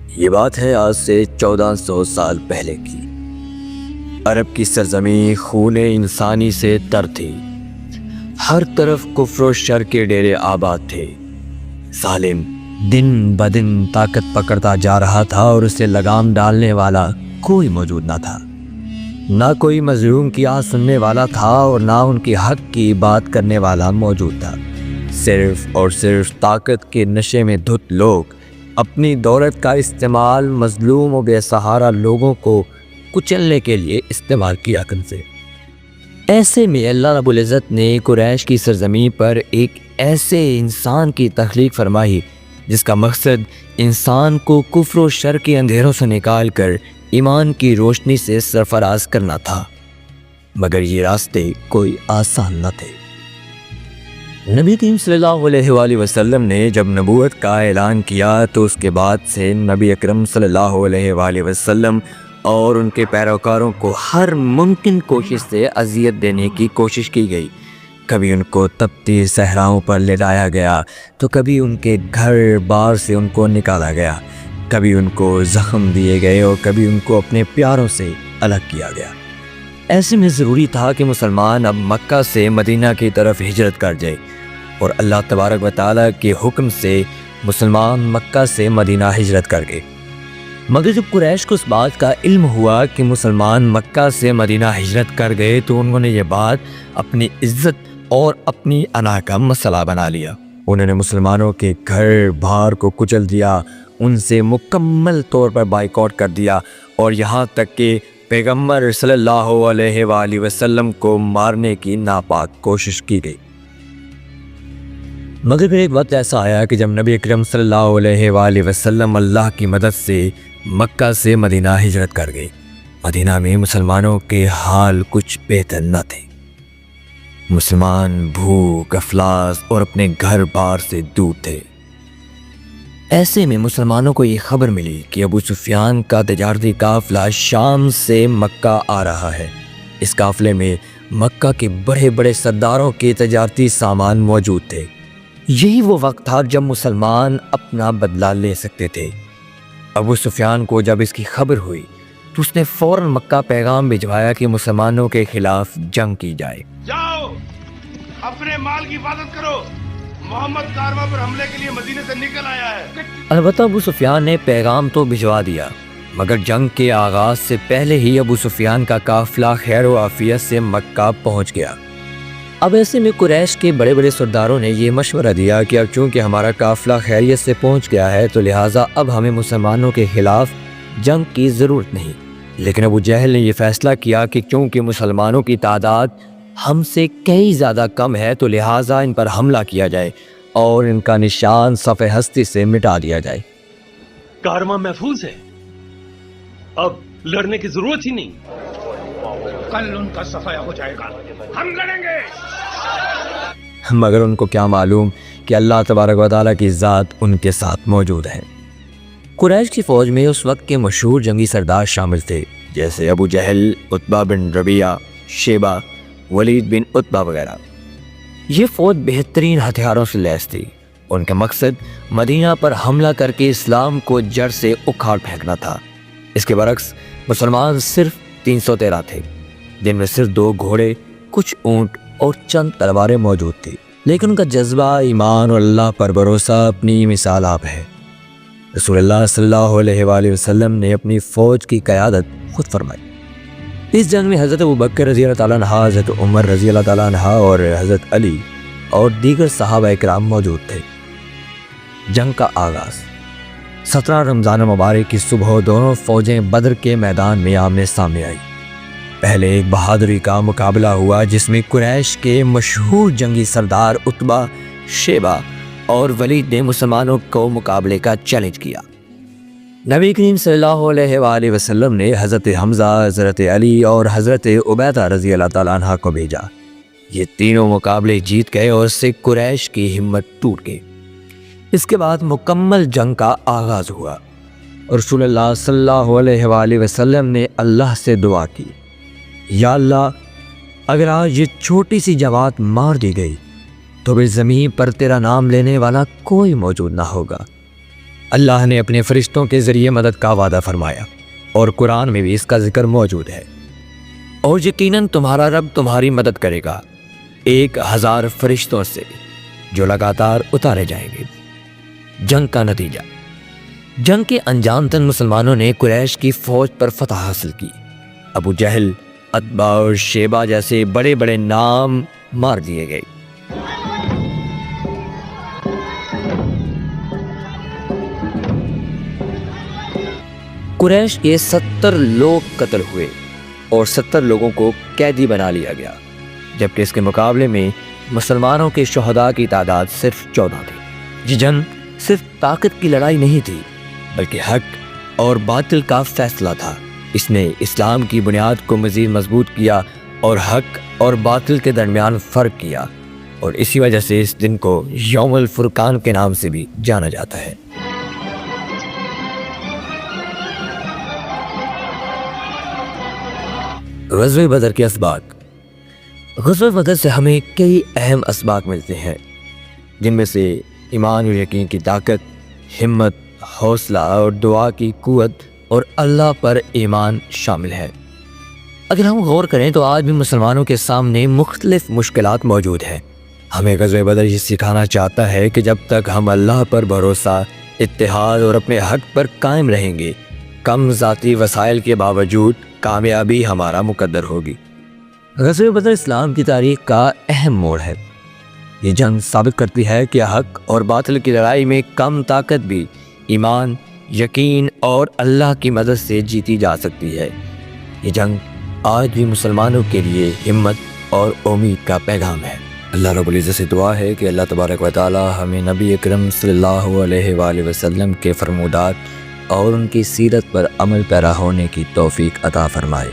یہ بات ہے آج سے 1400 سال پہلے کی۔ عرب کی سرزمین خون انسانی سے تر تھی۔ ہر طرف کفر و شر کے ڈیرے آباد تھے۔ ظالم دن بدن طاقت پکڑتا جا رہا تھا اور اسے لگام ڈالنے والا کوئی موجود نہ تھا۔ نہ کوئی مظلوم کی آہ سننے والا تھا اور نہ ان کے حق کی بات کرنے والا موجود تھا۔ صرف اور صرف طاقت کے نشے میں دھت لوگ اپنی دولت کا استعمال مظلوم و بے سہارا لوگوں کو کچلنے کے لیے استعمال کیا کرتے۔ ایسے میں اللہ رب العزت نے قریش کی سرزمین پر ایک ایسے انسان کی تخلیق فرمائی جس کا مقصد انسان کو کفر و شر کے اندھیروں سے نکال کر ایمان کی روشنی سے سرفراز کرنا تھا، مگر یہ راستے کوئی آسان نہ تھے۔ نبی کریم صلی اللہ علیہ وآلہ وسلم نے جب نبوت کا اعلان کیا تو اس کے بعد سے نبی اکرم صلی اللہ علیہ وآلہ وسلم اور ان کے پیروکاروں کو ہر ممکن کوشش سے اذیت دینے کی کوشش کی گئی۔ کبھی ان کو تپتی صحراؤں پر لے جایا گیا تو کبھی ان کے گھر بار سے ان کو نکالا گیا، کبھی ان کو زخم دیے گئے اور کبھی ان کو اپنے پیاروں سے الگ کیا گیا۔ ایسے میں ضروری تھا کہ مسلمان اب مکہ سے مدینہ کی طرف ہجرت کر جائے، اور اللہ تبارک و تعالیٰ کے حکم سے مسلمان مکہ سے مدینہ ہجرت کر گئے۔ مگر جب قریش کو اس بات کا علم ہوا کہ مسلمان مکہ سے مدینہ ہجرت کر گئے تو انہوں نے یہ بات اپنی عزت اور اپنی انا کا مسئلہ بنا لیا۔ انہوں نے مسلمانوں کے گھر بار کو کچل دیا، ان سے مکمل طور پر بائیکاٹ کر دیا، اور یہاں تک کہ پیغمبر صلی اللہ علیہ وآلہ وسلم کو مارنے کی ناپاک کوشش کی گئی۔ مگر پھر ایک وقت ایسا آیا کہ جب نبی اکرم صلی اللہ علیہ وآلہ وسلم اللہ کی مدد سے مکہ سے مدینہ ہجرت کر گئے۔ مدینہ میں مسلمانوں کے حال کچھ بہتر نہ تھے۔ مسلمان بھوک، افلاس اور اپنے گھر بار سے دور تھے۔ ایسے میں مسلمانوں کو یہ خبر ملی کہ ابو سفیان کا تجارتی قافلہ شام سے مکہ آ رہا ہے۔ اس قافلے میں مکہ کے بڑے بڑے سرداروں کے تجارتی سامان موجود تھے۔ یہی وہ وقت تھا جب مسلمان اپنا بدلہ لے سکتے تھے۔ ابو سفیان کو جب اس کی خبر ہوئی تو اس نے فوراً مکہ پیغام بھجوایا کہ مسلمانوں کے خلاف جنگ کی جائے۔ جاؤ، اپنے مال کی حفاظت کرو، محمد کارواں پر حملے کے لیے مدینے سے نکل آیا ہے۔ البتہ ابو سفیان نے پیغام تو بھجوا دیا، مگر جنگ کے آغاز سے پہلے ہی ابو سفیان کا قافلہ خیر و عافیت سے مکہ پہنچ گیا۔ اب ایسے میں قریش کے بڑے بڑے سرداروں نے یہ مشورہ دیا کہ اب چونکہ ہمارا قافلہ خیریت سے پہنچ گیا ہے تو لہٰذا اب ہمیں مسلمانوں کے خلاف جنگ کی ضرورت نہیں۔ لیکن ابو جہل نے یہ فیصلہ کیا کہ چونکہ مسلمانوں کی تعداد ہم سے کئی زیادہ کم ہے تو لہٰذا ان پر حملہ کیا جائے اور ان کا نشان صف ہستی سے مٹا دیا جائے۔ کارواں محفوظ ہے، اب لڑنے کی ضرورت ہی نہیں۔ کل ان کا صفایا ہو جائے گا، ہم لڑیں گے۔ مگر ان کو کیا معلوم کہ اللہ تبارک و تعالیٰ کی ذات ان کے ساتھ موجود ہے۔ قریش کی فوج میں اس وقت کے مشہور جنگی سردار شامل تھے، جیسے ابو جہل، عتبہ بن ربیعہ، شیبہ، ولید بن عتبہ وغیرہ۔ یہ فوج بہترین ہتھیاروں سے لیس تھی۔ ان کا مقصد مدینہ پر حملہ کر کے اسلام کو جڑ سے اکھاڑ پھینکنا تھا۔ اس کے برعکس مسلمان صرف 313 تھے، جن میں صرف 2 گھوڑے، کچھ اونٹ اور چند تلواریں موجود تھی، لیکن ان کا جذبہ ایمان اور اللہ پر بھروسہ اپنی مثال آپ ہے۔ رسول اللہ صلی اللہ علیہ وآلہ وسلم نے اپنی فوج کی قیادت خود فرمائی۔ اس جنگ میں حضرت ابوبکر رضی اللہ تعالیٰ عنہ، حضرت عمر رضی اللہ تعالیٰ عنہ اور حضرت علی اور دیگر صحابہ اکرام موجود تھے۔ جنگ کا آغاز 17 رمضان مبارک کی صبح دونوں فوجیں بدر کے میدان میں آمنے سامنے آئی۔ پہلے ایک بہادری کا مقابلہ ہوا جس میں قریش کے مشہور جنگی سردار عتبہ، شیبہ اور ولید نے مسلمانوں کو مقابلے کا چیلنج کیا۔ نبی کریم صلی اللہ علیہ وآلہ وسلم نے حضرت حمزہ، حضرت علی اور حضرت عبیدہ رضی اللہ تعالیٰ عنہ کو بھیجا۔ یہ تینوں مقابلے جیت گئے اور اس سے قریش کی ہمت ٹوٹ گئی۔ اس کے بعد مکمل جنگ کا آغاز ہوا۔ رسول اللہ صلی اللہ علیہ وآلہ وسلم نے اللہ سے دعا کی، یا اللہ، اگر آج یہ چھوٹی سی جماعت مار دی گئی تو پھر زمین پر تیرا نام لینے والا کوئی موجود نہ ہوگا۔ اللہ نے اپنے فرشتوں کے ذریعے مدد کا وعدہ فرمایا اور قرآن میں بھی اس کا ذکر موجود ہے۔ اور یقیناً تمہارا رب تمہاری مدد کرے گا 1000 فرشتوں سے جو لگاتار اتارے جائیں گے۔ جنگ کا نتیجہ۔ جنگ کے انجام تک مسلمانوں نے قریش کی فوج پر فتح حاصل کی۔ ابو جہل، عتبہ اور شیبہ جیسے بڑے بڑے نام مار دیے گئے۔ قریش کے 70 لوگ قتل ہوئے اور 70 لوگوں کو قیدی بنا لیا گیا، جبکہ اس کے مقابلے میں مسلمانوں کے شہداء کی تعداد صرف 14 تھی۔ یہ جنگ صرف طاقت کی لڑائی نہیں تھی بلکہ حق اور باطل کا فیصلہ تھا۔ اس نے اسلام کی بنیاد کو مزید مضبوط کیا اور حق اور باطل کے درمیان فرق کیا، اور اسی وجہ سے اس دن کو یوم الفرقان کے نام سے بھی جانا جاتا ہے۔ غزوہ بدر کے اسباق۔ غزوہ بدر سے ہمیں کئی اہم اسباق ملتے ہیں، جن میں سے ایمان اور یقین کی طاقت، ہمت، حوصلہ اور دعا کی قوت اور اللہ پر ایمان شامل ہے۔ اگر ہم غور کریں تو آج بھی مسلمانوں کے سامنے مختلف مشکلات موجود ہیں۔ ہمیں غزوہ بدر یہ سکھانا چاہتا ہے کہ جب تک ہم اللہ پر بھروسہ، اتحاد اور اپنے حق پر قائم رہیں گے، کم ذاتی وسائل کے باوجود کامیابی ہمارا مقدر ہوگی۔ غزوہ بدر اسلام کی تاریخ کا اہم موڑ ہے۔ یہ جنگ ثابت کرتی ہے کہ حق اور باطل کی لڑائی میں کم طاقت بھی ایمان، یقین اور اللہ کی مدد سے جیتی جا سکتی ہے۔ یہ جنگ آج بھی مسلمانوں کے لیے ہمت اور امید کا پیغام ہے۔ اللہ رب العزت سے دعا ہے کہ اللہ تبارک و تعالی ہمیں نبی اکرم صلی اللہ علیہ وآلہ وسلم کے فرمودات اور ان کی سیرت پر عمل پیرا ہونے کی توفیق عطا فرمائے۔